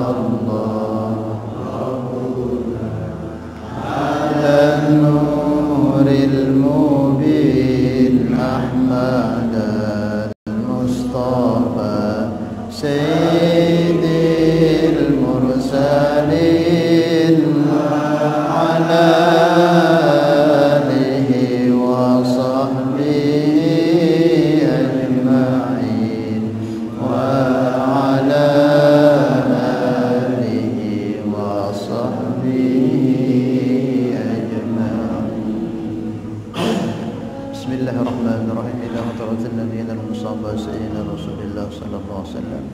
الله على النور المبين أحمد المصطفى سيد المرسلين على آله وصحبه أجمعين وعلى آله وصحبه أجمعين. بسم الله الرحمن الرحيم. إلى حضرة النبيين المصطفى سيدنا رسول الله صلى الله عليه وسلم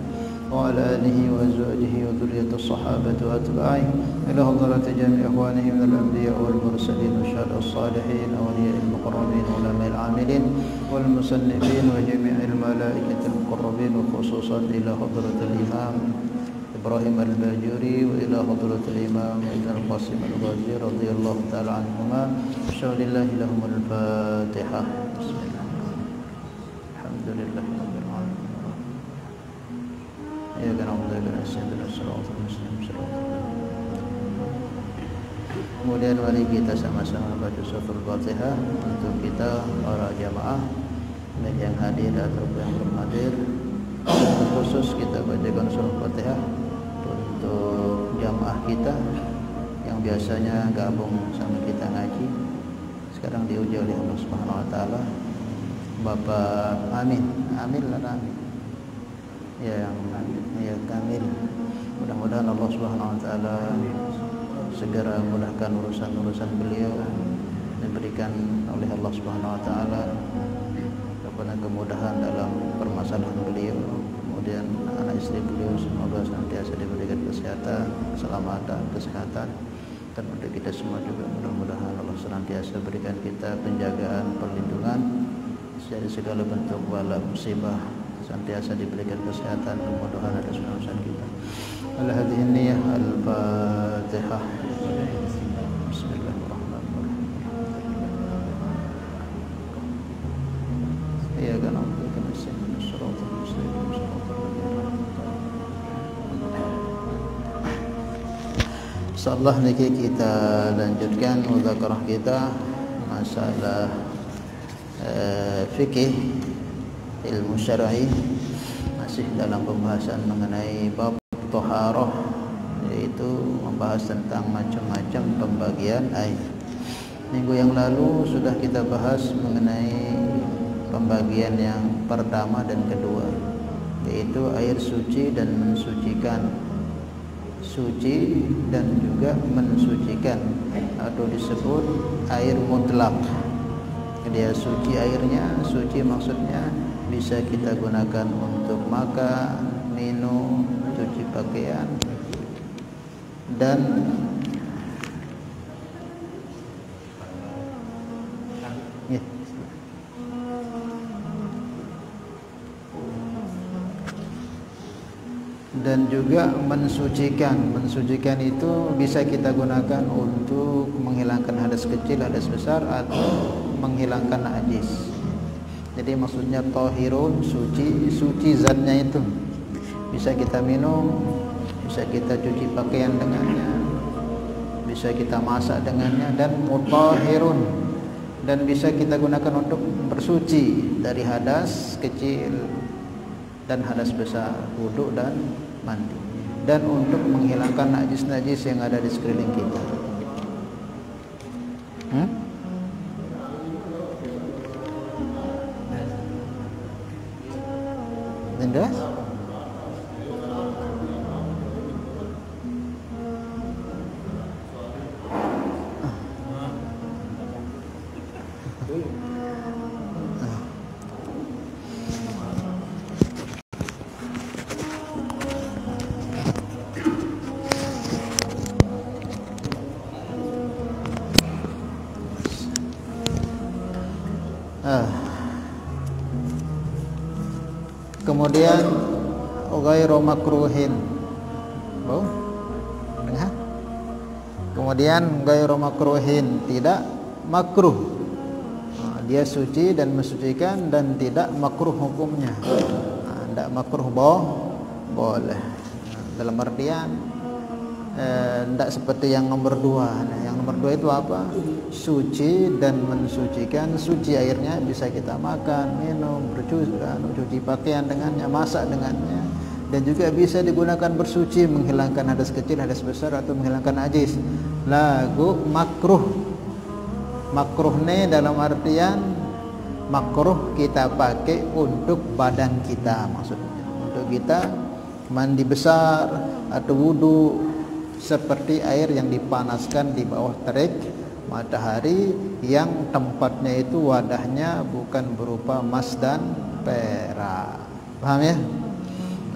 وعلى آله وأزواجه وذرية الصحابة وأتباعه، إلى حضرة جميع إخوانه من الأنبياء والمرسلين والشهداء الصالحين أولياء المقربين علماء العاملين والمصنفين وجميع الملائكة المقربين، وخصوصا إلى حضرة الإمام إبراهيم الباجوري وإلى حضرة الإمام ابن القاسم الغازي رضي الله تعالى عنهما. بسم الله لهم الفاتحة. بسم الله. الحمد لله رب العالمين. إياك نعبد وإياك نستعين الصراط المستقيم صراط الذين. Kemudian mari kita sama-sama baca suratul Fatihah untuk kita para jamaah baik yang hadir ataupun yang belum hadir. Khusus kita bacakan suratul Fatihah untuk jamaah kita yang biasanya gabung sama kita ngaji, sekarang diuji oleh Allah Subhanahu wa taala. Bapak Amin lah Amin. Ya Kamil. Mudah-mudahan Allah Subhanahu wa taala segera mudahkan urusan-urusan beliau, diberikan oleh Allah Subhanahu wa taala kepada kemudahan dalam permasalahan beliau. Kemudian anak istri beliau semoga senantiasa diberikan kesehatan, keselamatan, kesehatan. Dan untuk kita semua juga mudah-mudahan Allah senantiasa berikan kita penjagaan, perlindungan dari segala bentuk bala musibah, senantiasa diberikan kesehatan, kemudahan atas urusan kita. Ala hadhihi niyyah al-Fatihah. Bismillahirrahmanirrahim. Iyyaka na'budu wa iyyaka nasta'in shiratal mustaqim shiratal ladzina an'amta 'alaihim. Insyaallah niki kita lanjutkan muzakarah kita masalah fikih ilmu syar'i, masih dalam pembahasan mengenai bab thaharah, yaitu membahas tentang macam-macam pembagian air. Minggu yang lalu sudah kita bahas mengenai pembagian yang pertama dan kedua, yaitu air suci dan mensucikan, suci dan juga mensucikan, atau disebut air mutlak. Dia suci airnya, suci maksudnya bisa kita gunakan untuk makan, minum, cuci pakaian, dan juga mensucikan. Mensucikan itu bisa kita gunakan untuk menghilangkan hadas kecil, hadas besar, atau menghilangkan najis. Jadi maksudnya tahirun, suci, suci zatnya itu. Bisa kita minum, bisa kita cuci pakaian dengannya, bisa kita masak dengannya, dan mutahhirun, dan bisa kita gunakan untuk bersuci dari hadas kecil dan hadas besar, wudu dan mandi, dan untuk menghilangkan najis-najis yang ada di sekeliling kita. Jelas? Kemudian ghairu makruhin. Bau? Dengar? Kemudian ghairu makruhin, tidak makruh. Dia suci dan mensucikan dan tidak makruh hukumnya. Tidak makruh boleh. dalam artian tidak seperti yang nomor 2. Nah, yang nomor 2 itu apa? Suci dan mensucikan. Suci airnya bisa kita makan, minum, cuci pakaian dengannya, masak dengannya, dan juga bisa digunakan bersuci, menghilangkan hadas kecil, hadas besar, atau menghilangkan najis. Lagu makruh. Makruh ini dalam artian makruh kita pakai untuk badan kita, maksudnya untuk kita mandi besar atau wudu, seperti air yang dipanaskan di bawah terik matahari yang tempatnya itu wadahnya bukan berupa emas dan perak. Paham ya?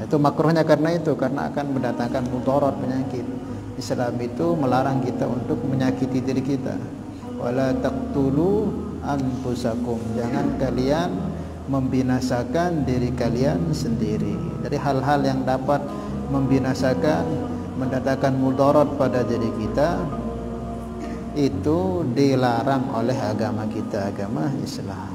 Itu makruhnya karena akan mendatangkan mudarat, penyakit. Islam itu melarang kita untuk menyakiti diri kita. Wala taqtulu anfusakum, jangan kalian membinasakan diri kalian sendiri. Dari hal-hal yang dapat membinasakan, mendatangkan mudarat pada diri kita, itu dilarang oleh agama kita, agama Islam.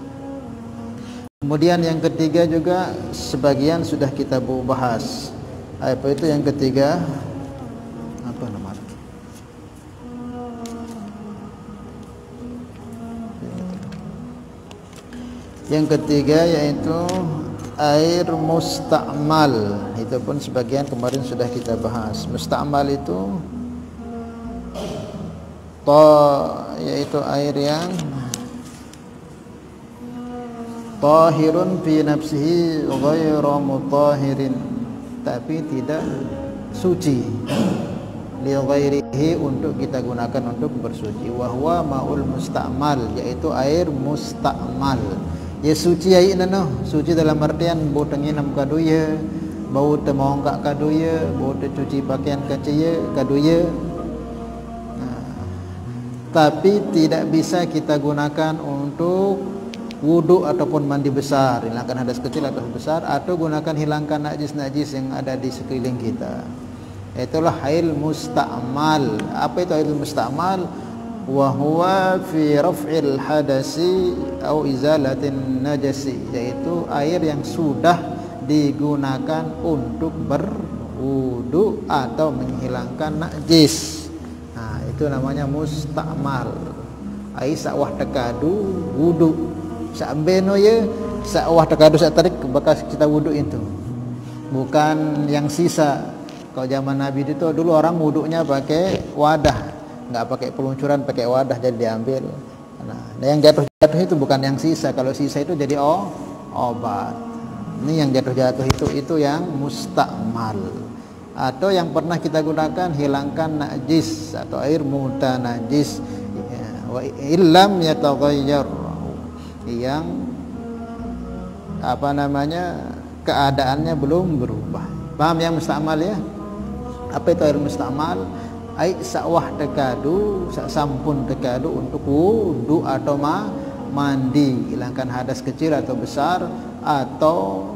Kemudian yang ketiga juga sebagian sudah kita bahas. Apa itu yang ketiga? Apa nomor? Yang ketiga yaitu air musta'mal. Itu pun sebagian kemarin sudah kita bahas. Musta'mal itu yaitu air yang tahirun fi nafsihi ghairu mutahirin, tapi tidak suci, li ghairihi, untuk kita gunakan untuk bersuci. Wa huwa maul musta'mal, yaitu air musta'mal. Ya suci ai nano, suci dalam artian bau tenginam kaduya, bau temongkak kaduya, bau cuci pakaian kaciya kaduya. Tapi tidak bisa kita gunakan untuk wudu ataupun mandi besar, hilangkan hadas kecil atau besar, atau gunakan hilangkan najis-najis yang ada di sekeliling kita. Itulah air musta'mal. Apa itu air musta'mal? Wa huwa fi raf'il hadasi au izalatin najasi, yaitu air yang sudah digunakan untuk berwudu atau menghilangkan najis. Nah, itu namanya musta'mal. Ai sawah tekadu wudu. Sambeno ye sawah tekadu sak tarik bekas kita wudu itu. Bukan yang sisa. Kalau zaman Nabi itu dulu orang wudunya pakai wadah, enggak pakai peluncuran, pakai wadah, jadi diambil. Nah, yang jatuh-jatuh itu bukan yang sisa. Kalau sisa itu jadi obat. Ini yang jatuh-jatuh itu yang musta'mal. Atau yang pernah kita gunakan hilangkan najis atau air mutanajis, wa illam yataghayyar, yang keadaannya belum berubah. Paham ya musta'mal ya? Apa itu air musta'mal? Ai sawah tekadu, sampun tekadu untuk wudu atau mandi, hilangkan hadas kecil atau besar, atau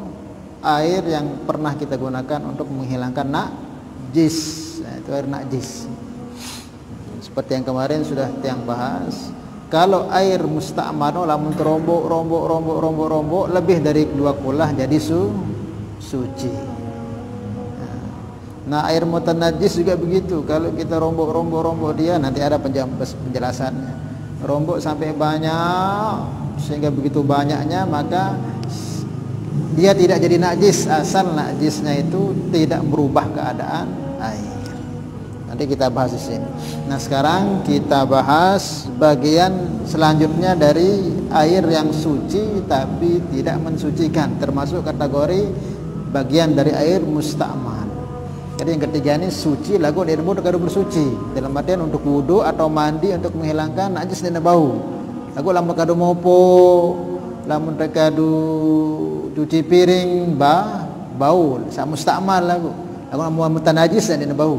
air yang pernah kita gunakan untuk menghilangkan najis. Nah, itu air najis. Seperti yang kemarin sudah tiang bahas. Kalau air musta'mal lamun rombok lebih dari 2 kulah jadi suci. Nah, air mutanajis juga begitu. Kalau kita rombok dia, nanti ada penjelasannya. Rombok sampai banyak, sehingga begitu banyaknya maka dia tidak jadi najis, asal najisnya itu tidak merubah keadaan air. Nanti kita bahas di sini. Nah, sekarang kita bahas bagian selanjutnya dari air yang suci tapi tidak mensucikan, termasuk kategori bagian dari air musta'mal. Jadi yang ketiga ini suci lagu air wudu kado bersuci, dalam artian untuk wudu atau mandi untuk menghilangkan najis dan bau. Lagu lamun kado mopo, lamun kado cuci piring bau, sama musta'mal lagu lamun mutanajis dan bau.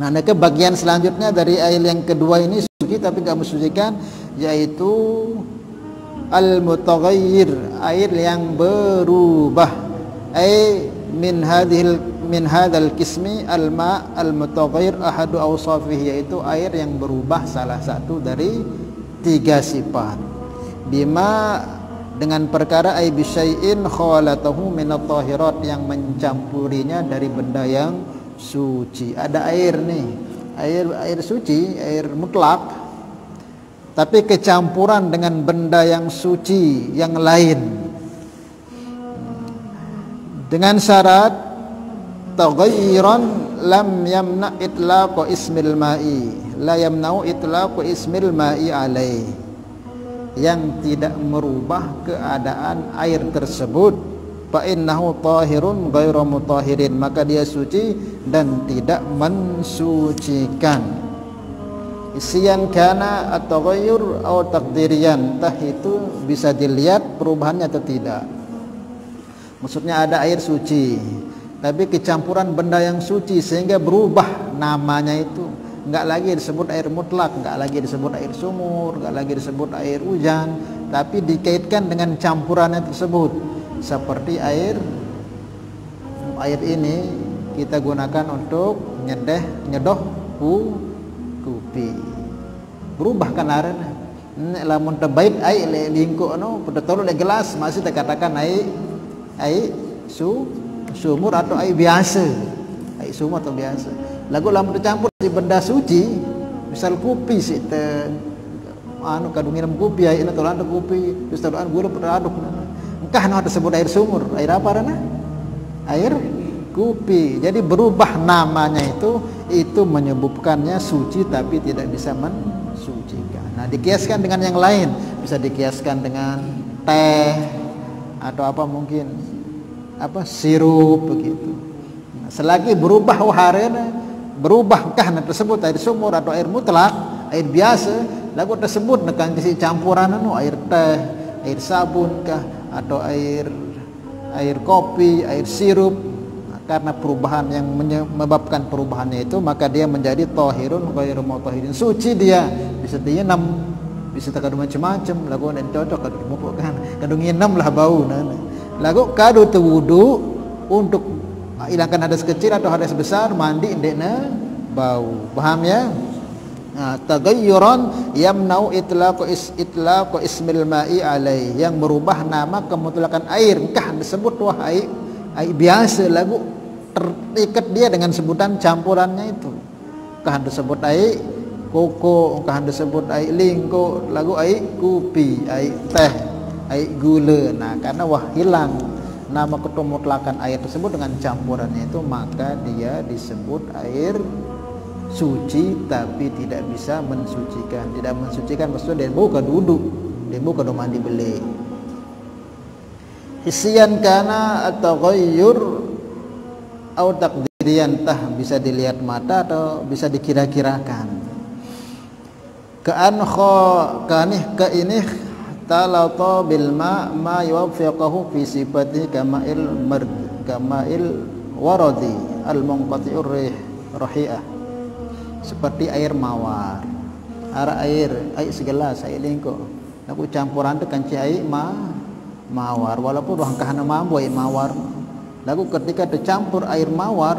Nah, ke bagian selanjutnya dari air yang kedua ini suci tapi tidak mensucikan, yaitu al-mutaghayyir, air yang berubah. Min hadzal qismi al-ma' al-mutaghayyir ahadu awsafihi, yaitu air yang berubah salah satu dari 3 sifat. Bima, dengan perkara bisyai'in khalatahu min at-tahirat, yang mencampurinya dari benda yang suci. Ada air nih, air suci, air mutlak, tapi kecampuran dengan benda yang suci yang lain, dengan syarat taghayyuran lam yamna itlaq ismil ma'i, la yamna'u itlaq ismil ma'i alaih, yang tidak merubah keadaan air tersebut. Fa innahu tahirun ghairu mutahirin, maka dia suci dan tidak mensucikan. Isyan kana atau ghayyur atau takdirian, tah itu bisa dilihat perubahannya atau tidak. Maksudnya ada air suci tapi kecampuran benda yang suci sehingga berubah namanya, itu enggak lagi disebut air mutlak, enggak lagi disebut air sumur, enggak lagi disebut air hujan, tapi dikaitkan dengan campurannya tersebut. Seperti air ini kita gunakan untuk nyedoh kopi. Berubah kan airnya. Lamun terbaik air lingkuk betul le gelas masih dikatakan air sumur atau air biasa. Air sumur atau biasa. Lagu lamun tercampur di benda suci, misal kopi sih kadung minum kopi, air ini tolong ada kopi, terus tolong gula beraduk. Engkah tersebut air sumur, air apa rana? Air kopi. Jadi berubah namanya itu menyebutkannya suci tapi tidak bisa mensucikan. Nah, dikiaskan dengan yang lain, bisa dikiaskan dengan teh atau apa mungkin sirup begitu. Nah, selagi berubah waharena, berubah entah tersebut air sumur atau air mutlak, air biasa, lagu tersebut nekan kisi campuran air teh, air sabun kah, atau air kopi, air sirup. Nah, karena perubahan yang menyebabkan perubahannya itu, maka dia menjadi tahirun ghairu mutahirin, suci dia, bisa dienam, bisa takadu macam-macam, lagu dan cocok kadu dimupukkan, kadu nginam lah bau lagu kadu wudu untuk hilangkan hadas kecil atau hadas besar, mandi indekna bau. Paham ya? Nah, taghayyuran yamna'u itlaq ismil ma'i alaih, yang merubah nama kemutlakan air, entah disebut wah air biasa, lagu terikat dia dengan sebutan campurannya itu. Entah disebut air koko, entah disebut air lingko, lagu air kopi, air teh, air gula. Nah, karena wah hilang nama ketumutlakan air tersebut dengan campurannya itu, maka dia disebut air suci tapi tidak bisa mensucikan. Tidak mensucikan maksudnya dia bukan duduk, dia bukan mandi beli. Hisyan kana atau ghayyur atau takdirian, tah bisa dilihat mata atau bisa dikira-kirakan. Kanih talata bil ma yuwaffiqahu fi sifatihi kama'il waradi al munqati'ur rahi'ah, seperti air mawar. Air segelas air lingko laku campuran tu kanci air mawar, walaupun wangkahna mambu air mawar, laku ketika tercampur air mawar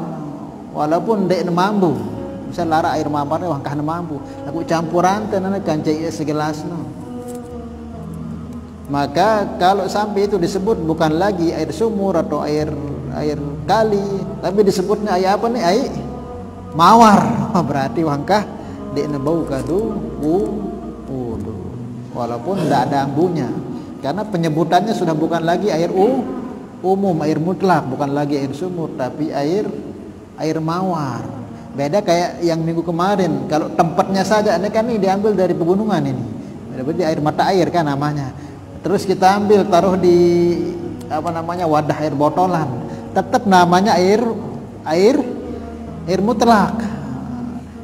walaupun dek mambu, misal lara air mawar wangkahna mambu, laku campuran tu nana kanci air segelas maka kalau sampai itu disebut bukan lagi air sumur atau air kali, tapi disebutnya air apa nih? Air mawar. Berarti wangkah dia bau kadu wudu, walaupun tidak ada ambunya, karena penyebutannya sudah bukan lagi air umum, air mutlak, bukan lagi air sumur, tapi air mawar. Beda kayak yang minggu kemarin, kalau tempatnya saja ini kan ini diambil dari pegunungan ini, berarti air mata air kan namanya. Terus kita ambil taruh di wadah air botolan, tetap namanya air mutlak.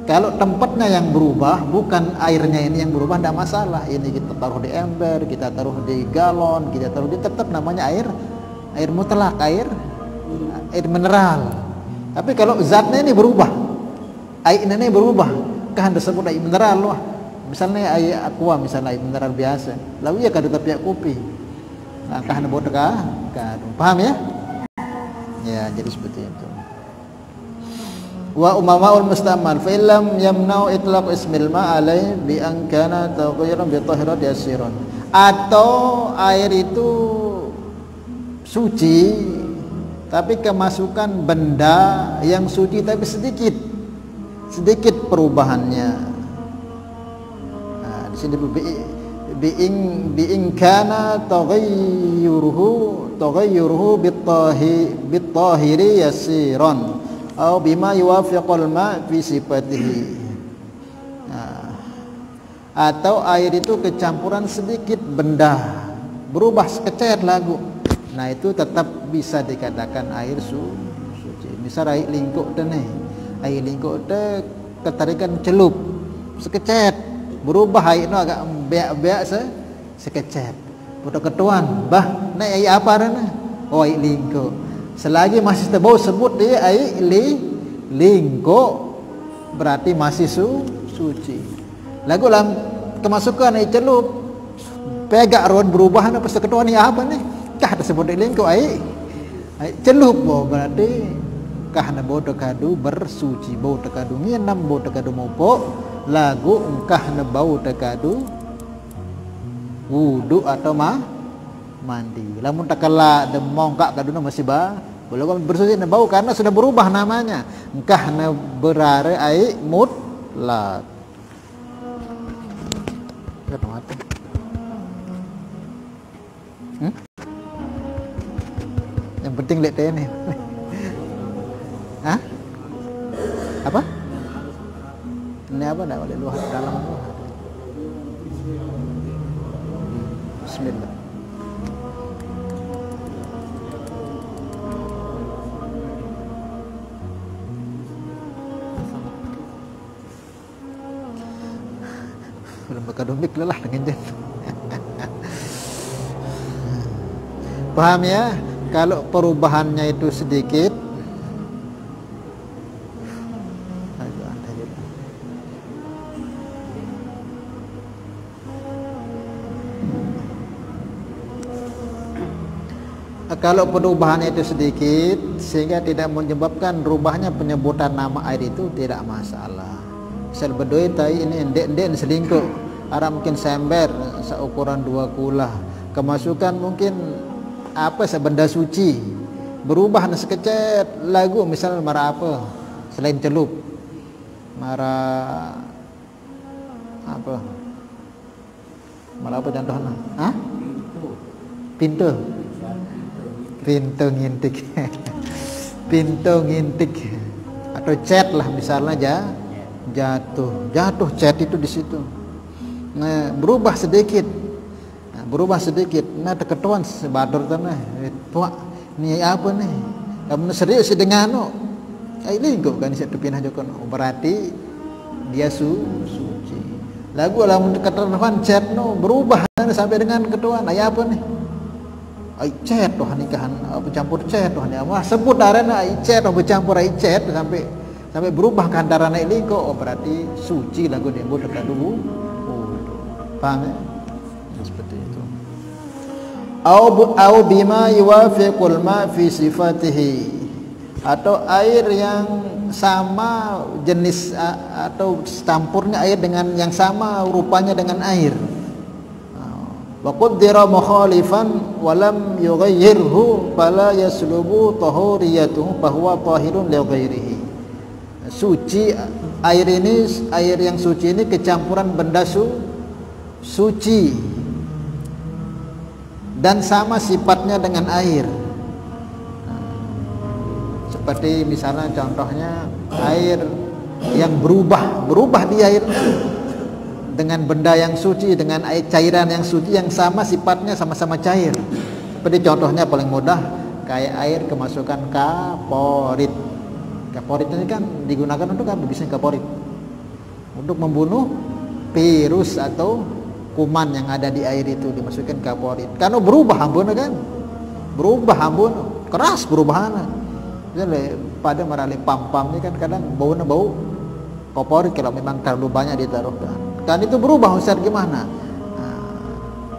Kalau tempatnya yang berubah, bukan airnya ini yang berubah, tidak masalah. Ini kita taruh di ember, kita taruh di galon, kita taruh di, tetap namanya air mutlak, air mineral. Tapi kalau zatnya ini berubah, air ini berubah, kan disebut air mineral loh. Misalnya air aqua, misalnya air mineral biasa, lalu ya kadu tapi kopi. Nah, kah nebot kah? Paham ya? Ya, jadi seperti itu. Wa umamaul mustamal fa illam yamna'u itlaq ismil ma alai bi an kana taghayyaran bi tahirat yasirun. Atau air itu suci tapi kemasukan benda yang suci tapi sedikit perubahannya. Nah, di sini bi'in kana taghayyuruhu bit-tahiri yasiran atau bima yuwafiqul ma' fi sifatihi. Nah, atau air itu kecampuran sedikit benda, berubah sekecet lagu. Nah, itu tetap bisa dikatakan air suci. Misal air lingkuk nih. Air lingkuk ketarikan celup sekecet, berubah air itu agak beak-beak sekecet. Putu ketuan, bah, nek air apa nih? Oh, air lingkuk. Selagi masih terbau sebut dia air lingkuk, berarti masih suci. Lagu dalam kemasukan air celup, pegak ruan berubah apa seketuan ni apa nih? Kah tersebut air lingkuk air celup, berarti kah na bau tekadu bersuci, bau tekadu nginam, bau tekadu mopok, lagu engkah na bau tekadu wudu atau mandi. Lamun takala demong kak kaduna masih belum bersuci na bau karena sudah berubah namanya. Engkah na berare air mutlak. Yang penting lihat ini. Hah? Apa? Ini apa nak boleh luar dalam luar. Bismillah. Belum akademik lelah dengan jen. Paham ya? Kalau perubahannya itu sedikit, kalau perubahannya itu sedikit sehingga tidak menyebabkan rubahnya penyebutan nama air itu tidak masalah. Misal bedoi tai ini endek-endek selingkuh, arah mungkin sember seukuran 2 kula, kemasukan mungkin apa sebenda suci, berubah sekecet lagu misal marah apa selain celup, marah apa contohnya? Hah? Pintu ngintik pintu ngintik atau cat lah misalnya jatuh cat itu di situ. Nah, berubah sedikit, nah keketuan sebadar tanah tua ini apa nih kamu serius dengan ini kok kan saya pindah jokon berarti dia suci lagu lamun keketuan cat berubah sampai dengan ketuan apa nih cet tuh nikahan bercampur cet tuh wah sebut darana cet bercampur cet sampai berubah kandarana ini kok berarti suci lagu dia buat dulu paham ya? Seperti itu. Au bima yuwafiqul ma fi sifatihi, atau air yang sama jenis atau campurnya air dengan yang sama rupanya dengan air. Wa qaddara mukhalifan wa lam yughayyirhu fala yaslubu tahuriyatuhu fa huwa tahirun li ghairihi. Suci air ini, air yang suci ini kecampuran benda suci dan sama sifatnya dengan air. Seperti misalnya contohnya air yang berubah di air dengan benda yang suci, dengan air cairan yang suci yang sama sifatnya, sama-sama cair. Seperti contohnya paling mudah kayak air kemasukan kaporit. Kaporit ini kan digunakan untuk apa? Biasanya kaporit untuk membunuh virus atau kuman yang ada di air itu dimasukkan kaporit. Karena berubah ambun kan, berubah ambun keras perubahan. Jadi pada marali pam-pam ini kan kadang bau kaporit kalau memang terlalu banyak ditaruhkan. Kan itu berubah Ustaz gimana?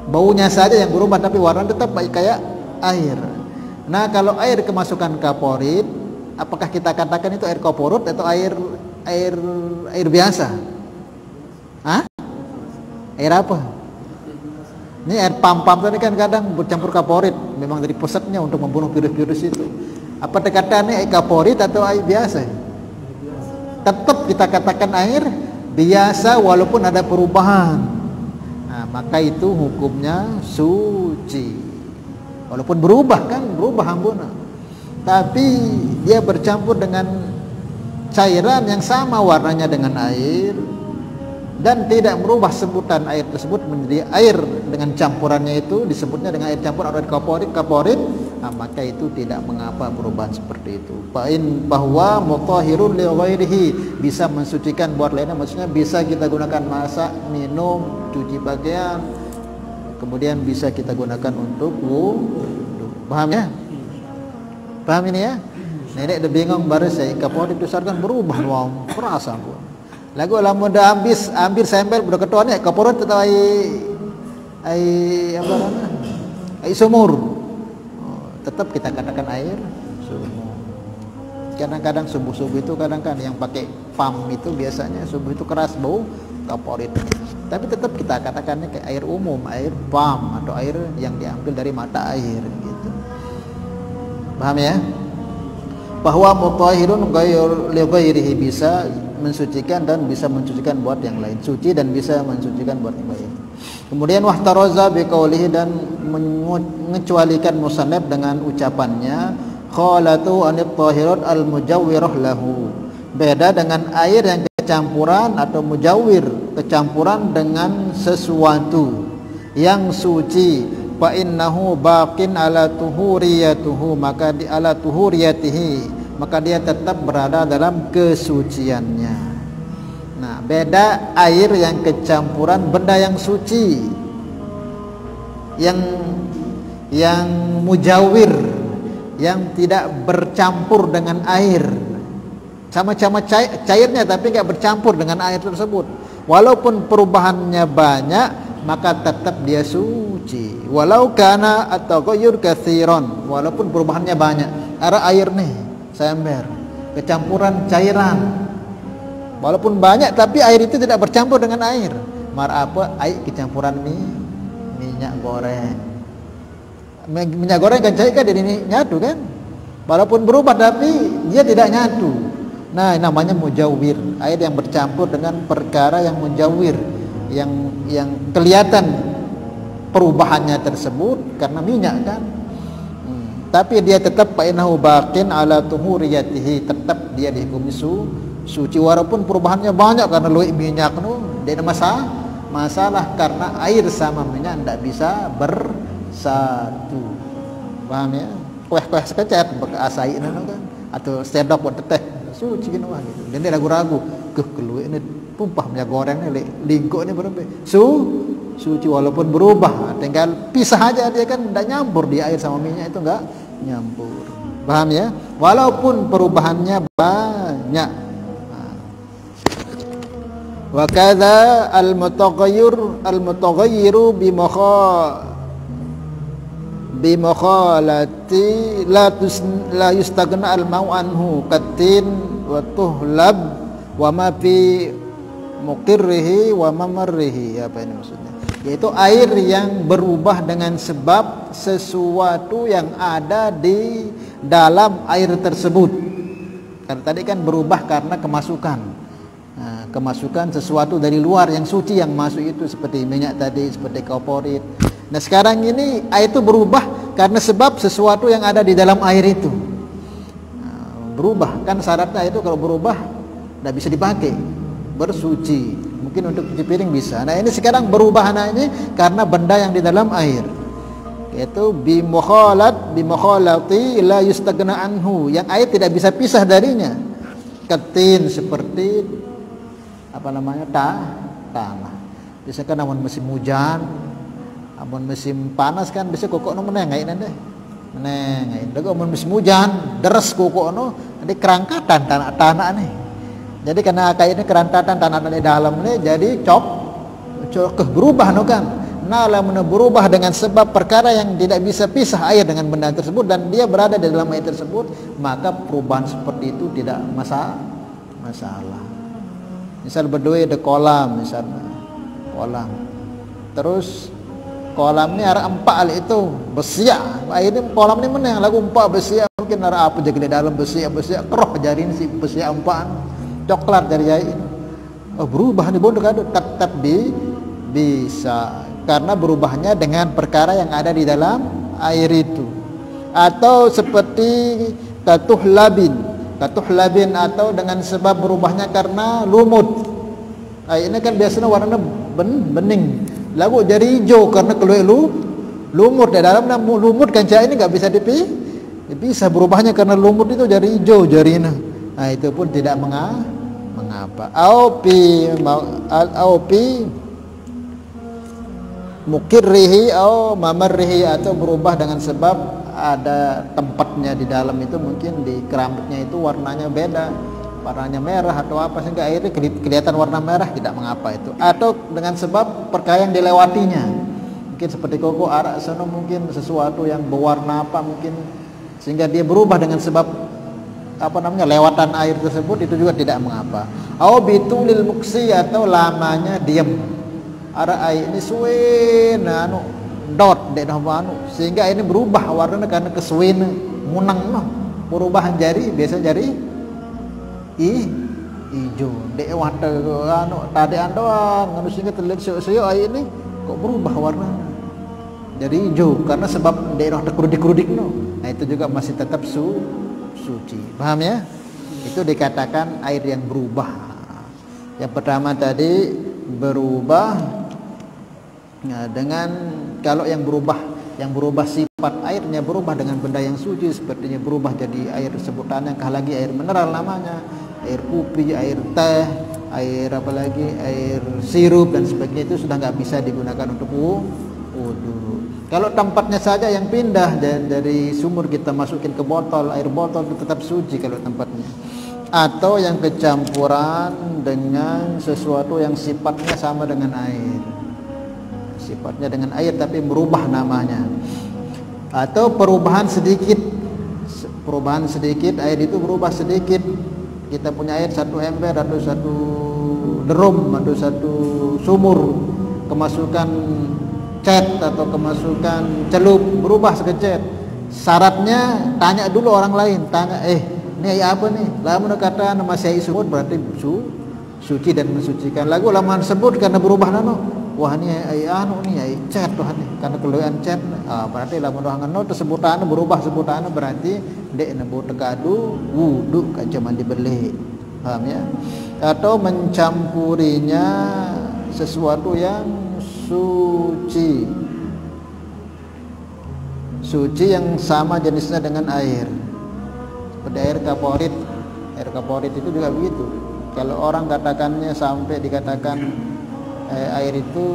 Baunya saja yang berubah tapi warna tetap baik kayak air. Nah, kalau air kemasukan kaporit, apakah kita katakan itu air kaporit atau air biasa? Hah? Air apa? Ini air pam-pam tadi kan kadang bercampur kaporit, memang dari pusatnya untuk membunuh virus-virus itu. Apa dikatakan air kaporit atau air biasa? Tetap kita katakan air biasa walaupun ada perubahan. Nah, maka itu hukumnya suci. Walaupun berubah kan, berubah hambuna. Tapi dia bercampur dengan cairan yang sama warnanya dengan air dan tidak merubah sebutan air tersebut menjadi air dengan campurannya itu disebutnya dengan air campur atau kaporit, nah, maka itu tidak mengapa perubahan seperti itu. Fa'in bahwa mutahhirun li ghairihi, bisa mensucikan buat lainnya, maksudnya bisa kita gunakan masak, minum, cuci pakaian, kemudian bisa kita gunakan untuk wudu. Paham ya? Paham ini ya? Nenek udah bingung baru saya kaporit besar kan berubah wow, perasa pun. Lagu lama dah ambil sambal budak ketua ni kaporit atau ai apa namanya? Air sumur. Tetap kita katakan air sumur. Kadang-kadang subuh-subuh itu kadang-kadang yang pakai pam itu biasanya subuh itu keras bau kaporit. Tapi tetap kita katakannya kayak air umum, air pam atau air yang diambil dari mata air gitu. Paham ya? Bahwa mutahhirun li ghairihi, bisa mensucikan dan bisa mensucikan buat yang lain, suci dan bisa mensucikan buat yang lain. Kemudian wahtaraza biqaulihi, dan mengecualikan musannaf dengan ucapannya khalatu anit tahirat al mujawwirah lahu, beda dengan air yang kecampuran atau mujawwir, kecampuran dengan sesuatu yang suci. Fa innahu baqin ala tuhuriyatuhu, maka di ala tuhuriyatihi, maka dia tetap berada dalam kesuciannya. Nah, beda air yang kecampuran benda yang suci, yang mujawir, yang tidak bercampur dengan air, sama-sama cairnya tapi enggak bercampur dengan air tersebut. Walaupun perubahannya banyak, maka tetap dia suci. Walau kana at-taghayyur katsiran, walaupun perubahannya banyak. Ada air nih, sember, kecampuran cairan. Walaupun banyak tapi air itu tidak bercampur dengan air. Mar apa? Air kecampuran minyak goreng. Minyak goreng kan cair kan, ini nyatu kan? Walaupun berubah tapi dia tidak nyatu. Nah, namanya mujawir, air yang bercampur dengan perkara yang mujawir, yang kelihatan perubahannya tersebut karena minyak kan. Tapi dia tetap fainahu baqin ala tuhuriyatihi, tetap dia dihukumi suci walaupun perubahannya banyak karena luik minyak tu. Dia ada masalah karena air sama minyak tidak bisa bersatu. Paham ya? Kueh-kueh sekecap bekas air kan, atau sendok buat teteh suci gitu lah gitu. Dan dia ragu-ragu, keluik ini tumpah minyak goreng ni lingkuk ni berapa? Suci walaupun berubah, tinggal pisah aja, dia kan tidak nyampur di air sama minyak itu, enggak nyampur. Paham ya? Walaupun perubahannya banyak. Wa kadza al-mutaghayyiru bi mukhalati la yustaghna al-ma'u anhu katin wa tuhlab wa ma fi muqirrihi wa mamarrihi. Apa ini maksudnya? Yaitu air yang berubah dengan sebab sesuatu yang ada di dalam air tersebut. Karena tadi kan berubah karena kemasukan. Nah, kemasukan sesuatu dari luar yang suci yang masuk itu seperti minyak tadi, seperti kaporit. Nah, sekarang ini air itu berubah karena sebab sesuatu yang ada di dalam air itu. Nah, berubah kan syaratnya itu kalau berubah tidak bisa dipakai, bersuci. Mungkin untuk cuci piring bisa. Nah, ini sekarang berubah ini karena benda yang di dalam air, yaitu bi mukhalati la yustaghna anhu, yang air tidak bisa pisah darinya. Ketin seperti apa namanya, tanah. Biasanya kan amun musim hujan, amun musim panas kan bisa kokokno meneng air nende. Meneng air. Dago amun musim hujan deres kokokno, ada kerangkatan tanah nih. Jadi karena kayak ini kerantatan tanah di dalam ini, jadi cok berubah no kan. Nah, lamun berubah dengan sebab perkara yang tidak bisa pisah air dengan benda tersebut dan dia berada di dalam air tersebut, maka perubahan seperti itu tidak masalah. Misal berdua ada kolam misalnya, kolam. Terus kolam ni ada empat itu besiak. Air ni kolam ni mana yang lagu empat besiak, mungkin ada apa jadi dalam besiak keroh jari ni si besiak empat coklat dari air. Oh, berubah ni bodoh kado tetap bisa karena berubahnya dengan perkara yang ada di dalam air itu. Atau seperti katuhlabin atau dengan sebab berubahnya karena lumut. Air ini kan biasanya warnanya bening, lagu jadi hijau karena keluar lumut di dalam. Lumut kan cahaya ini nggak bisa bisa berubahnya karena lumut itu jadi hijau jarina. Nah itu pun tidak mengapa. Aupi mukirrihi au mamarrihi, atau berubah dengan sebab ada tempatnya di dalam itu, mungkin di keramiknya itu warnanya beda, warnanya merah atau apa sehingga airnya kelihatan warna merah, tidak mengapa itu. Atau dengan sebab perkara yang dilewatinya, mungkin seperti koko arak sana, mungkin sesuatu yang berwarna apa mungkin sehingga dia berubah dengan sebab apa namanya lewatan air tersebut, itu juga tidak mengapa. Au bitulil muksi, atau lamanya diam. Ada air ini suwe anu dot dek anu sehingga ini berubah warnanya karena kesuwen munang no, perubahan jari biasa jari hijau dek warna anu tadi andoan anu sehingga terlihat seo air ini kok berubah warnanya jadi hijau karena sebab dek kerudik no. Nah itu juga masih tetap suci, paham ya? Itu dikatakan air yang berubah. Yang pertama tadi berubah dengan kalau yang berubah sifat airnya berubah dengan benda yang suci, sepertinya berubah jadi air sebutannya kah lagi air mineral namanya, air kopi, air teh, air apa lagi, air sirup dan sebagainya, itu sudah nggak bisa digunakan untuk wudu. Kalau tempatnya saja yang pindah dari sumur kita masukin ke botol, air botol itu tetap suci kalau tempatnya. Atau yang kecampuran dengan sesuatu yang sifatnya sama dengan air, sifatnya dengan air tapi berubah namanya. Atau perubahan sedikit air itu berubah sedikit. Kita punya air satu ember atau satu drum atau satu sumur, kemasukan cat atau kemasukan celup, berubah sekecet. Syaratnya tanya dulu orang lain, tanya ini air apa nih? Lama kata masih air sumur berarti suci dan mensucikan. Lagu lama sebut karena berubah nano. Wah ini air anu nih air cat tuh nih karena keluaran cat. Berarti lama doangan no sebutannya berubah, sebutannya berarti dek nebo tegadu wudu kaca mandi beli. Paham ya? Atau mencampurinya sesuatu yang suci yang sama jenisnya dengan air, seperti air kaporit itu juga begitu. Kalau orang katakannya sampai dikatakan air itu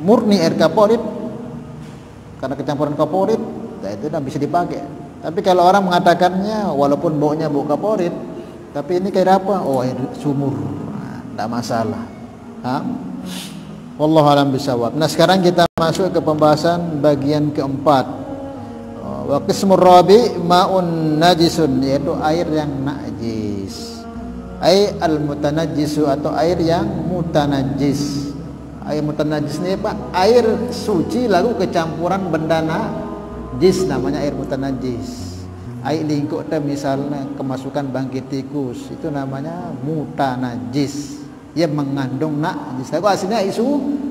murni air kaporit karena kecampuran kaporit, nah itu tidak bisa dipakai. Tapi kalau orang mengatakannya walaupun baunya bau kaporit, tapi ini kayak apa? Oh air sumur, tidak masalah. Wallahu a'lam bishawab. Nah sekarang kita masuk ke pembahasan bagian keempat. Wa qismur rabi ma'un najisun, yaitu air yang najis. Al mutanajjisu, atau air yang mutanajjis. Air mutanajjis ini apa? Air suci lalu kecampuran benda najis, namanya air mutanajjis. Air lingkup misalnya kemasukan bangkit tikus, itu namanya mutanajjis. Ia mengandung najis. Lagu aslinya air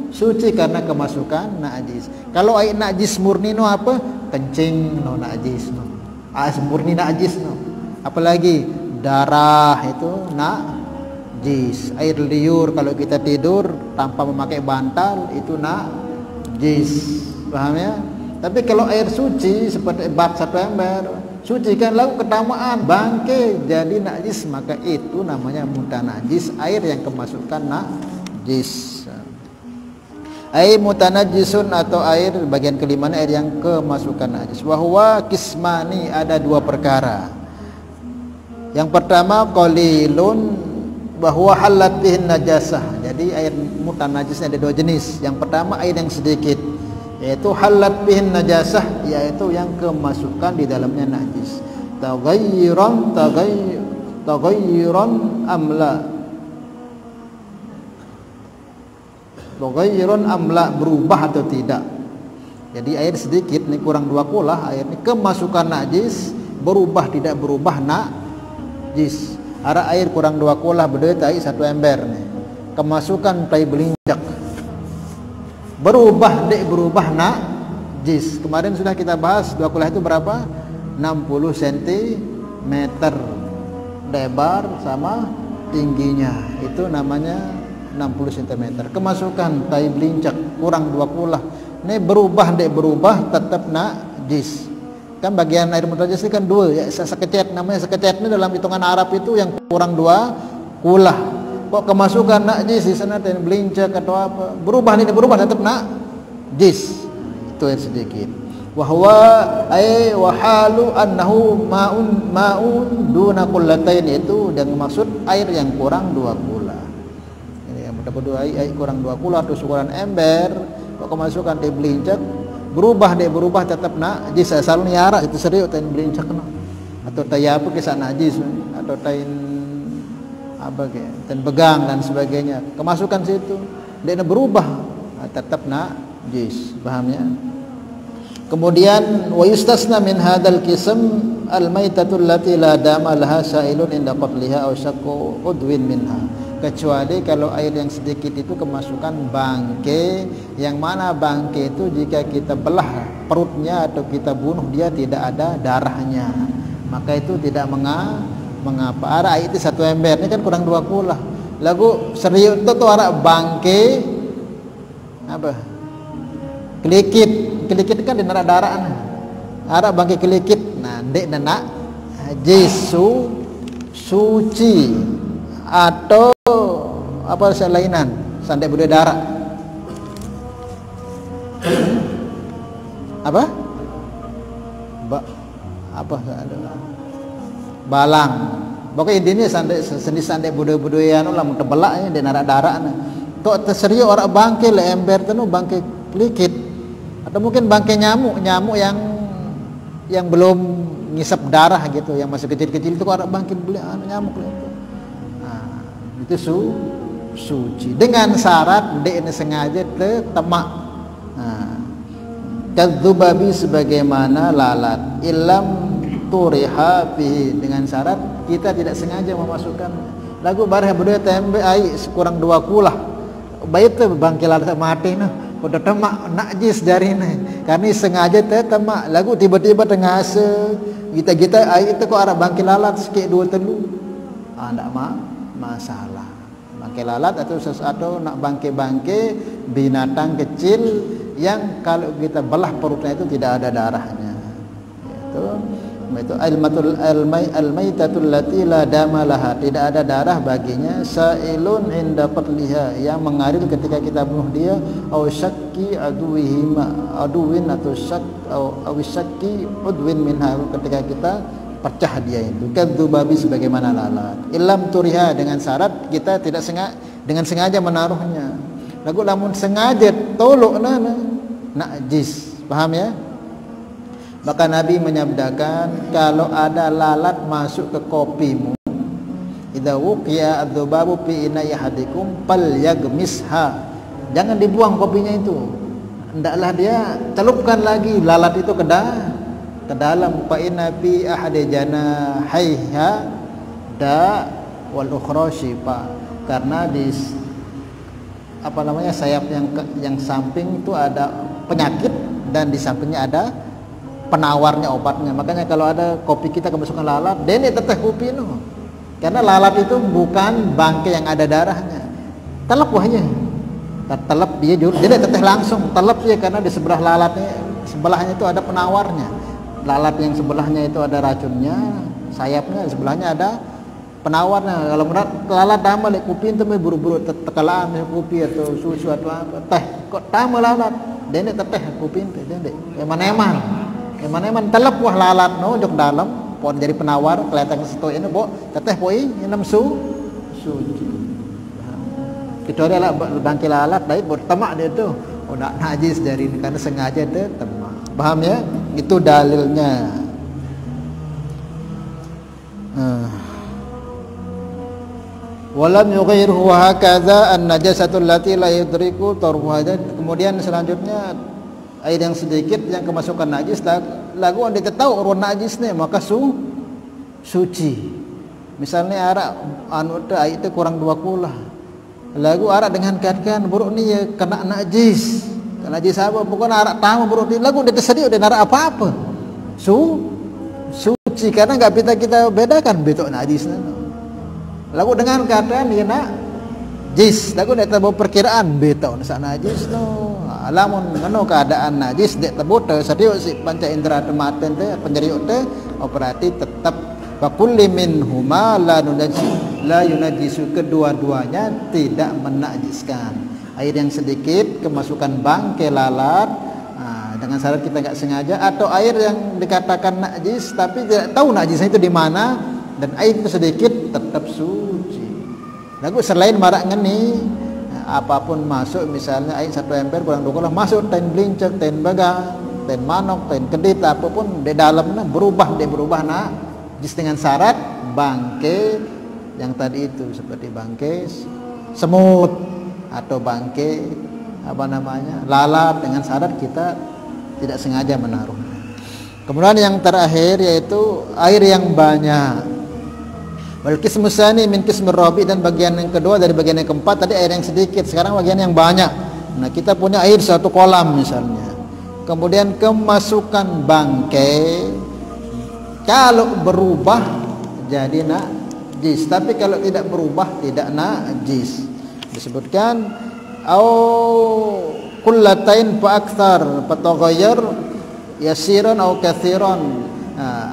suci karena kemasukan najis. Kalau air najis murni no apa? Kencing no najis no. Air murni najis no. Apalagi darah itu najis. Air liur kalau kita tidur tanpa memakai bantal itu najis. Paham ya? Tapi kalau air suci seperti bak satu ember, suci kan lalu ketamaan bangke jadi najis, maka itu namanya mutanajis, air yang kemasukan najis. Air mutanajjisun, atau air bagian kelimanya air yang kemasukan najis. Wa huwa kismani, ada dua perkara. Yang pertama qalilun bahwa halat bihin najasah. Jadi air mutanajisnya ada dua jenis. Yang pertama air yang sedikit, yaitu halat bihin najasah, yaitu yang kemasukan di dalamnya najis. Taghayyiran amla, taghayyiran amla, berubah atau tidak. Jadi air sedikit ini kurang 2 kulah air ini kemasukan najis berubah tidak berubah najis. Ada air kurang 2 kulah berdua tai 1 ember nih. Kemasukan tai belincak berubah dek berubah najis. Kemarin sudah kita bahas 2 kulah itu berapa? 60 cm lebar sama tingginya. Itu namanya 60 cm. Kemasukan tai belincak kurang 2 kulah. Ini berubah dek berubah tetap najis. Kan bagian air mutajis ini kan 2 ya, sekecet namanya sekecet ini dalam hitungan Arab itu yang kurang 2 kulah. Kok kemasukan najis di sana tai belincak atau apa? Berubah ini berubah tetap najis. Itu yang sedikit. Wa huwa ay wa halu annahu ma'un duna qullatain, itu yang maksud air yang kurang 2 kulah. Ini yang berdua air kurang 2 kulah atau ukuran ember. Kok kemasukan tai belincak berubah tetap najis. Asal niara itu serius tai belincak no. Atau tai apa kisah najis atau tai apa kayak tai begang dan sebagainya. Kemasukan situ dia berubah tetap najis. Paham ya? Kemudian wa yustasna min hadzal qism al-maitatul lati la dama laha sa'ilun inda qatliha aw syaqqu udwin minha. Kecuali kalau air yang sedikit itu kemasukan bangke, yang mana bangke itu jika kita belah perutnya atau kita bunuh dia tidak ada darahnya, maka itu tidak mengapa. Ada air itu 1 ember ini kan kurang 2 kulah. Lagu serius itu tuh ada bangke apa? Kelikit kan di nerak darah. Ada bangke kelikit. Nah, dek nak Jesu suci atau apa selainan sandai budaya darah apa apa balang pokoknya intinya sandai budaya lah mau tebelaknya di narak darah tok terserius orang bangke le ember tenu bangke likit atau mungkin bangke nyamuk yang belum ngisap darah gitu, yang masih kecil-kecil itu orang bangke nyamuk itu. Itu suci dengan syarat dek ini sengaja temak. Kadzubabi sebagaimana lalat ilam turiha bihi, dengan syarat kita tidak sengaja memasukkan lagu barah berdua tembe ai kurang 2 kulah baik tu bangkil lalat mati noh udah temak najis dari ini karena sengaja temak lagu tiba-tiba tengah kita ai itu kok arah bangkil lalat sikit 2 telu ndak masalah. Bangkai lalat atau sesuatu nak bangkai binatang kecil yang kalau kita belah perutnya itu tidak ada darahnya. Itu al-maitatul lati la dama laha, tidak ada darah baginya, sa'ilun inda qatliha, yang mengalir ketika kita bunuh dia, au syakki aduwin atau syakki udwin minha, ketika kita pecah dia itu. Kadzubabi sebagaimana lalat ilam turiha, dengan syarat kita tidak dengan sengaja menaruhnya. Lagu lamun sengaja tolok najis. Paham ya? Maka Nabi menyabdakan kalau ada lalat masuk ke kopimu, idza wuqiya adzubabu fi ina'i ahadikum falyagmisha, jangan dibuang kopinya itu, hendaklah dia celupkan lagi lalat itu ke dalam. Fa inna fi ahadi janahaiha da wal ukhra shifa, karena di sayap yang samping itu ada penyakit dan di sampingnya ada penawarnya, obatnya. Makanya kalau ada kopi kita kemasukan lalat, dene teteh kopi itu, karena lalat itu bukan bangke yang ada darahnya. Telep wahnya, telep dia teteh langsung telep ya, karena di sebelah lalatnya sebelahnya itu ada penawarnya. Lalat yang sebelahnya itu ada racunnya, sayapnya sebelahnya ada penawarnya. Kalau berat lalat tambah lek kopi itu buru-buru tekalaan kopi atau susu atau apa, teh kok tambah lalat, dene teteh kopi itu dene eman telep wah lalat no jok dalam pon jadi penawar kelihatan situ ini bo teteh poi enam suci. Kecuali lah bangkil lalat dari buat temak dia tuh udah najis dari ini karena sengaja dia temak. Paham ya? Itu dalilnya. Walam yughayyiruhu wa hakadha an-najasatul lati la yudriku tarfuha. Kemudian selanjutnya air yang sedikit yang kemasukan najis lagu anda tahu urun najis ni maka suci. Misalnya arak anu tu air tu kurang 2 kula. Lagu arak dengan keadaan buruk ni ya kena najis. Kena najis apa? Bukan arak tamu buruk ni. Lagu dia tersedia dia arak apa-apa. Suci karena enggak kita bedakan betul najis ni. Lagu dengan keadaan dia najis. Lagu dia tahu perkiraan betul nak najis no. Alamun ngono keadaan najis dek tebut sedia si panca indera mata teh penjeriuk teh berarti tetap fakulli minhuma la yunajisu, kedua-duanya tidak menajiskan. Air yang sedikit kemasukan bangkai lalat dengan syarat kita enggak sengaja, atau air yang dikatakan najis tapi tidak tahu najisnya itu di mana dan air itu sedikit tetap suci. Lagu selain marak ngeni apapun masuk, misalnya air 1 ember kurang 2 kula masuk ten blincek, ten bagang, ten manok, ten kedit apapun di dalamnya berubah najis dengan syarat bangkai yang tadi itu seperti bangkai semut atau bangkai lalat dengan syarat kita tidak sengaja menaruh. Kemudian yang terakhir yaitu air yang banyak. Wal qismu tsani min qismir rabi, dan bagian yang kedua dari bagian yang keempat tadi air yang sedikit, sekarang bagian yang banyak. Nah, kita punya air 1 kolam misalnya. Kemudian kemasukan bangkai kalau berubah jadi najis, tapi kalau tidak berubah tidak najis. Disebutkan au kullatain fa aktsar fataghayyar yasiran au katsiran.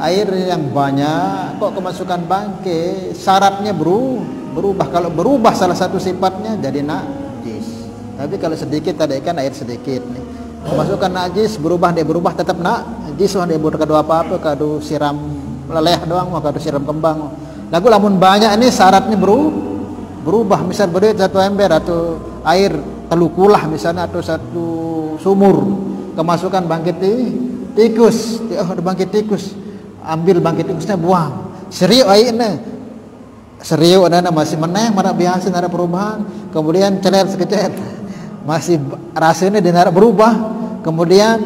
Air yang banyak kok kemasukan bangkai syaratnya berubah. Kalau berubah salah satu sifatnya jadi najis. Tapi kalau sedikit tadi kan air sedikit nih kemasukan najis berubah tetap najis. Dia buat kedua apa kadu siram leleh doang, kadu siram kembang. Lagu lamun banyak ini syaratnya berubah. Misal berit 1 ember atau air 3 kulah misalnya atau 1 sumur kemasukan bangkit tikus, ada bangkit tikus, ambil bangkit tikusnya buang. Serius airnya, serius ada masih meneng, marak biasa ada perubahan. Kemudian celer sekecet, masih rasanya dia ada berubah. Kemudian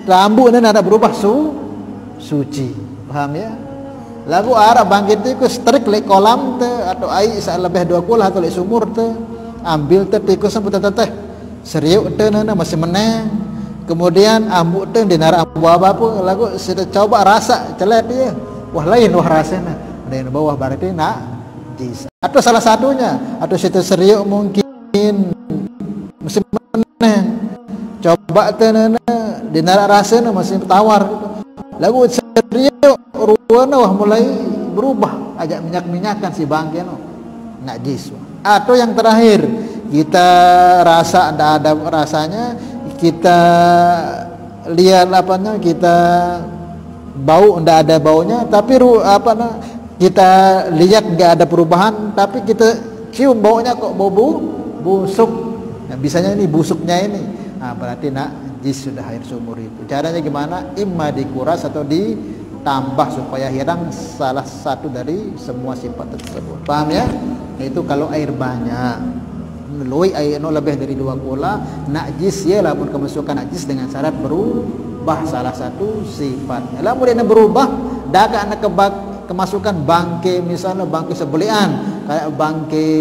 rambutnya ada berubah suci, paham ya? Lagu arah bangkit tikus terik le kolam te atau air lebih 2 kulah atau le sumur te, ambil te tikus sampai teteh, serius te nana masih meneng. Kemudian ambu tu dinara ambu apa lagu sudah coba rasa celet dia, wah lain rasanya, ada yang bawah berarti najis. Atau salah satunya, atau situ seriuk mungkin masih meneng, coba tu dinara rasanya masih tawar. Lagu seriuk ruana wah mulai berubah, ajak minyak-minyakan si bangkai najis. Atau yang terakhir kita rasa ada rasanya, kita lihat kita bau ndak ada baunya, tapi kita lihat nggak ada perubahan, tapi kita cium baunya kok bau busuk. Nah, bisanya ini busuknya ini, berarti najis sudah air sumur itu. Caranya gimana? Imma dikuras atau ditambah supaya hilang salah satu dari semua sifat tersebut. Paham ya? Itu kalau air banyak. Loi air lebih dari 2 kula najis ya, lamun kemasukan najis dengan syarat berubah salah satu sifatnya. Lamun dia berubah dak anak kemasukan bangkai, misalnya bangkai sebelian kayak bangkai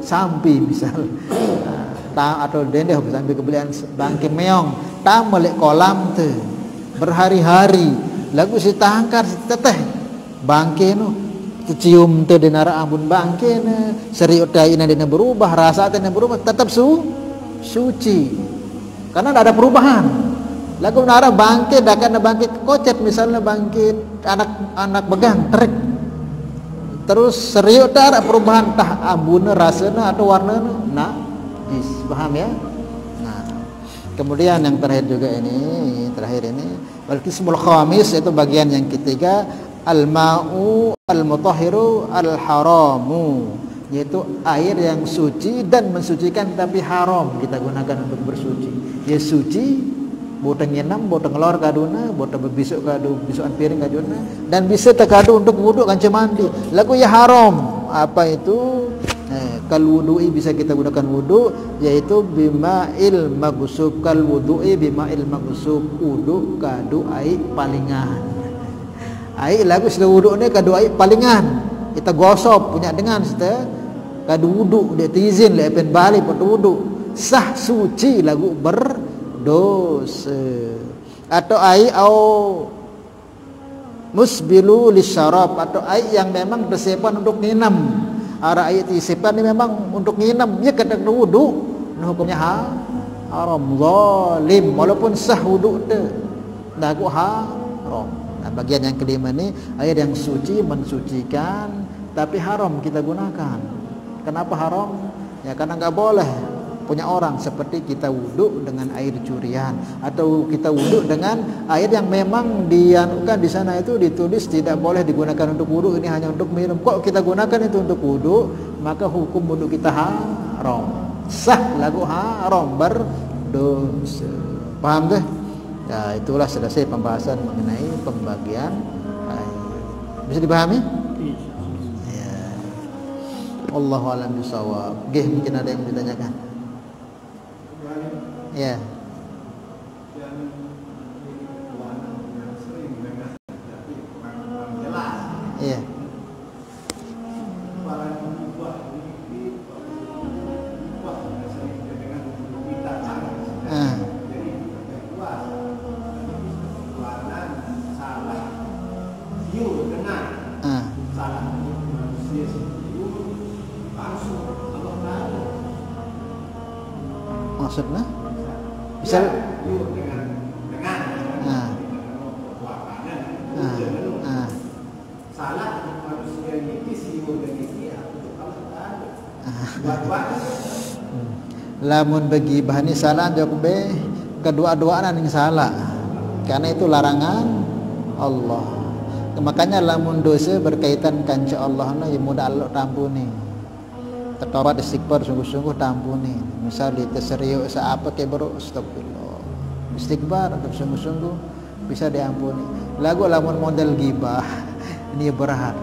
sampi misal atau dendeh sampai kebelian bangkai meong tam melek kolam tu berhari-hari lagu si tangkar si teteh bangkai cium teh denara ambun bangke na serius teh ina dina berubah, rasa teh berubah, tetap suci karena tidak ada perubahan. Lagu nara bangke dakan bangke kocet misalnya bangke anak begang terik terus serius teh ada perubahan tah ambun rasana atau warnana najis, paham ya? Nah, kemudian yang terakhir ini wal qismul khamis, itu bagian yang ketiga, al-ma'u al-mutahhiru al-haramu, yaitu air yang suci dan mensucikan tapi haram kita gunakan untuk bersuci. Ya suci, boteng nyenam, boteng ngelor kaduna, boteng berbisuk kadu, bisukan piring kaduna, dan bisa terkadu untuk wuduk kanca mandi. Lagu ya haram. Apa itu? Kal wudu'i bisa kita gunakan wudu, yaitu bima'il maghsub. Kal wudu'i bima'il maghsub, wudu kadu air palingan. Air lagu sudah wudu ni kadu air palingan. Kita gosok punya dengan kita kadu wudu dia izin le pen balik pada wudu. Sah suci lagu berdosa. Atau air au musbilu lisyarab, atau air yang memang bersepan untuk minum. Ara ayat isipan ni memang untuk nginam, dia kata wudu, hukumnya haram, zalim, walaupun sah wudu tu, lagu haram. Nah, bagian yang kelima ni ayat yang suci, mensucikan, tapi haram kita gunakan. Kenapa haram? Ya karena enggak boleh punya orang seperti kita wudu dengan air curian, atau kita wudu dengan air yang memang dianukan di sana itu ditulis tidak boleh digunakan untuk wudu, ini hanya untuk minum. Kok kita gunakan itu untuk wudu, maka hukum wudu kita haram, sah lagu haram, berdosa. Paham deh? Ya, itulah selesai pembahasan mengenai pembagian air. Bisa dipahami? Ya. Allahu a'lam bishawab. Mungkin ada yang ditanyakan? Ya. Ya. Maksudnya? Misal salah manusia ini siur dan ini untuk Allah Taala. Lamun bagi bahani salah jawab be kedua-duaan yang salah. Karena itu larangan Allah. Makanya lamun dosa berkaitan kanca Allah na ya mudah Allah tampuni. Tertaubat istighfar sungguh-sungguh tampuni. Misal terserius apa ke baru astagfirullah. Istighfar untuk sungguh-sungguh bisa diampuni. Lagu lamun model gibah ini berat.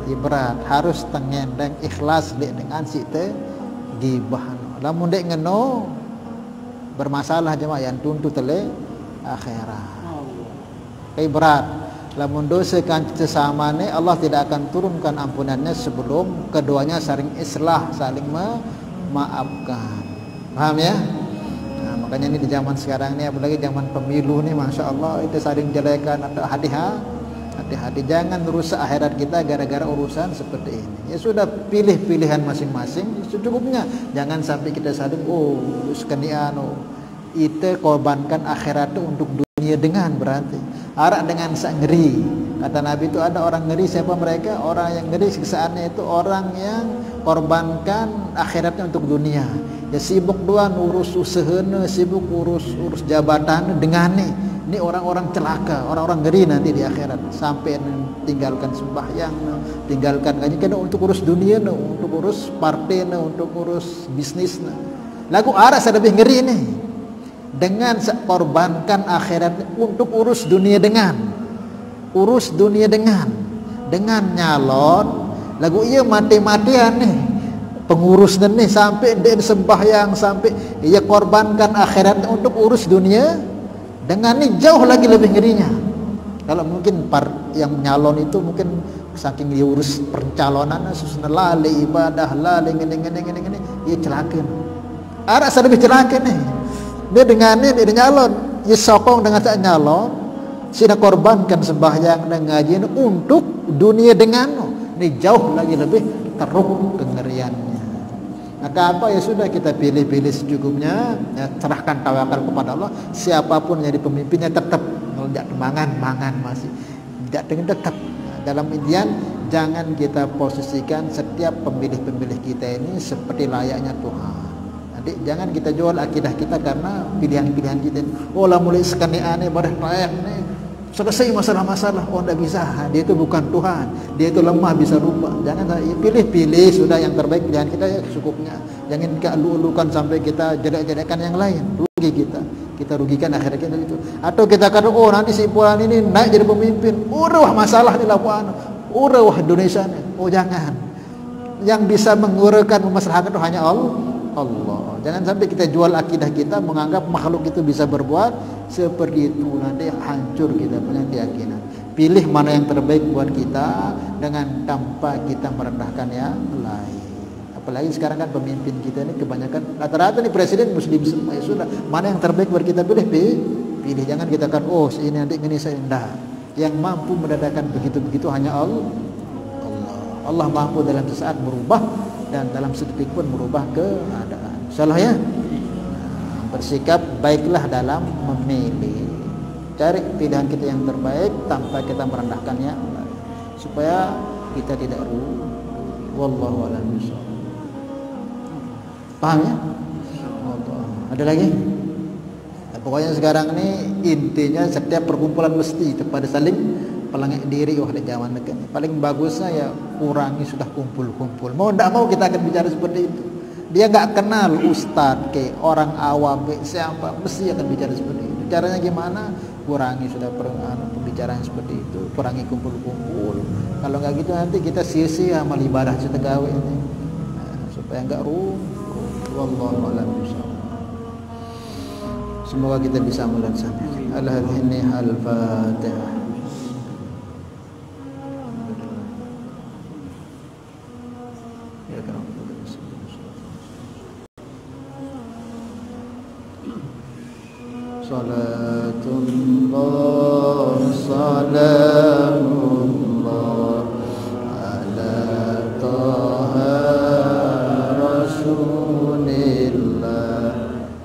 Ini berat, harus tengendeng ikhlas dengan si te gibah. Lamun dek ngeno bermasalah jemaah yang tuntut oleh akhirat. Kayak berat. Lamun dosa kan sesama ni Allah tidak akan turunkan ampunannya sebelum keduanya saling islah, saling memaafkan. Paham ya? Nah, makanya ini di zaman sekarang ni, apalagi zaman pemilu ni, masya Allah itu saling jelekan atau hati-hati, jangan rusak akhirat kita gara-gara urusan seperti ini. Ya sudah, pilih pilihan masing-masing secukupnya. Jangan sampai kita saling sekenian itu korbankan akhirat itu untuk dunia dengan berarti. Arak dengan sak ngeri. Kata Nabi itu ada orang ngeri, siapa mereka? Orang yang ngeri siksaannya itu orang yang korbankan akhiratnya untuk dunia. Ya sibuk dua urus usahanya, sibuk urus jabatan dengan nih. Ini orang-orang celaka, orang-orang ngeri nanti di akhirat. Sampai tinggalkan sembahyang, tinggalkan gaji kena untuk urus dunia, untuk urus partai, untuk urus bisnis. Lagu arak lebih ngeri nih. Dengan korbankan akhirat untuk urus dunia dengan nyalon lagu ia mati-matian nih pengurus nih sampai dia sembahyang sampai ia korbankan akhirat untuk urus dunia dengan nih jauh lagi lebih ngerinya. Kalau mungkin yang nyalon itu mungkin saking dia urus pencalonan susah lali ibadah lali ngene ia celaka. Ada lebih celaka nih. Dia dengan ini dia nyalon, dia sokong dengan tak nyalon, sina korbankan sembahyang dan ngaji untuk dunia dengan ini jauh lagi lebih teruk kengeriannya. Maka apa ya sudah kita pilih-pilih secukupnya, ya, serahkan tawakal kepada Allah. Siapapun jadi pemimpinnya tetap tidak mangan masih tidak tetap. Dalam idean jangan kita posisikan setiap pemilih-pemilih kita ini seperti layaknya Tuhan. Jangan kita jual akidah kita karena pilihan-pilihan kita. Oh lah mulai sekali aneh pada rakyat nih selesai masalah-masalah. Oh tidak bisa, dia itu bukan Tuhan, dia itu lemah bisa rubah. Jangan pilih-pilih sudah yang terbaik pilihan kita ya cukupnya. Jangan kita ulu-ulukan sampai kita jelek-jelekkan yang lain. Rugi kita rugikan akhirat kita itu. Atau kita kata oh nanti si puan ini naik jadi pemimpin. Urah masalah di lapuan, urah Indonesia nih. Oh jangan. Yang bisa mengurangkan, memaslahkan itu hanya Allah. Jangan sampai kita jual akidah kita menganggap makhluk itu bisa berbuat seperti itu, nanti hancur kita punya keyakinan. Pilih mana yang terbaik buat kita dengan tanpa kita merendahkan yang lain. Apalagi sekarang kan pemimpin kita ini kebanyakan rata-rata nih presiden muslim semua, ya sudah, mana yang terbaik buat kita pilih. Jangan kita kan ini nanti ini saya enggak. Yang mampu mendatangkan begitu-begitu hanya Allah. Allah mampu dalam sesaat merubah dan dalam sedetik pun merubah keadaan. Insyaallah ya. Bersikap baiklah dalam memilih. Cari pilihan kita yang terbaik tanpa kita merendahkannya, supaya kita tidak rugi. Wallahu a'lam bishawab. Paham ya? Ada lagi? Nah, pokoknya sekarang ini intinya setiap perkumpulan mesti pada saling pelangak diri. Ada zaman dekat. Paling bagusnya ya kurangi sudah kumpul-kumpul. Mau tidak mau kita akan bicara seperti itu. Dia nggak kenal ustadz ke orang awam ke siapa, mesti akan bicara seperti itu. Caranya gimana? Kurangi sudah pembicaraan seperti itu, kurangi kumpul-kumpul. Kalau nggak gitu nanti kita sia-sia amal ibadah kita gawe ini, supaya nggak rugi. Wallahu a'lam bishawab. Semoga kita bisa melaksanakan. Al-Fatihah. Salatullah salamullah ala taha rasulillah.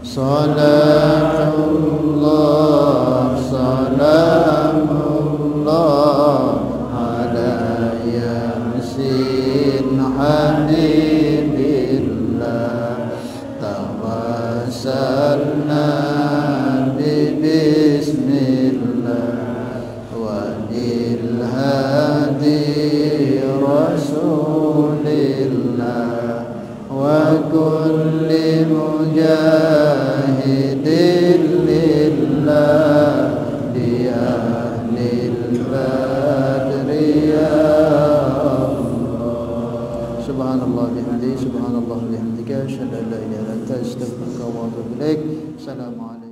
Salatullah salamullah ala yasin habibillah. Tawassalna bismillah wa bil hadi rasulillah wa kulli mujahidin lillah bi ahlil badri ya Allah. Subhanallah bihamdihi subhanallah bihamdika asyhadu an la ilaha illa anta astaghfiruka wa atubu ilaik. Assalamualaikum.